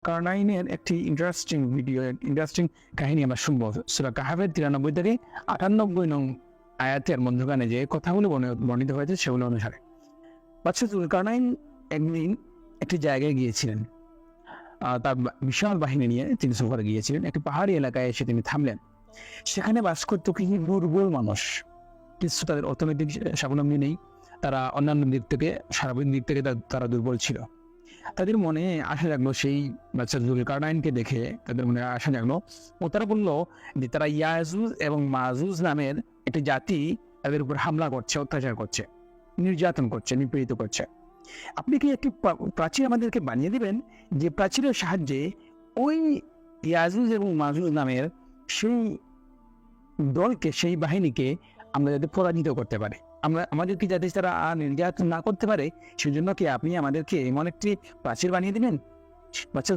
কারনাইনের একটি ইন্টারেস্টিং কাহিনী আমরা শুনবো। সূরা কাহাফের 93 থেকে 98 নং আয়াতের মধ্যখানে যে কথাগুলো বর্ণিত হয়েছে সেগুলো অনুসারে বাদশাহ জুলকারনাইন একদিন একটি জায়গায় গিয়েছিলেন। তার বিশাল বাহিনী নিয়ে তিনি সফরে গিয়েছিলেন। একটি পাহাড়ি এলাকায় এসে তিনি থামলেন। সেখানে বাস করত কিছু দুর্বল মানুষ, কিছু তাদের অর্থনৈতিক স্বাবলম্বী নেই, তারা অন্যান্য দিক থেকে সার্বিক দিক থেকে তারা দুর্বল ছিল। তাদের মনে আশা জাগলো, সেই বাদশাহ জুলকারনাইনকে দেখে তাদের মনে আশা জাগলো ও তারা বললো যে তারা ইয়াজুজ এবং মাজুজ নামের একটি জাতি তাদের উপর হামলা করছে, অত্যাচার করছে, নির্যাতন করছে, নিপীড়িত করছে। আপনি কি একটি প্রাচীর আমাদেরকে বানিয়ে দিবেন যে প্রাচীরের সাহায্যে ওই ইয়াজুজ এবং মাজুজ নামের সেই দলকে, সেই বাহিনীকে আমরা যাতে পরাজিত করতে পারে, আমাদেরকে যাতে তারা নির্যাতন না করতে পারে, সেজন্য কি আপনি আমাদেরকে এমন একটি প্রাচীর বানিয়ে দিবেন? বাচ্চা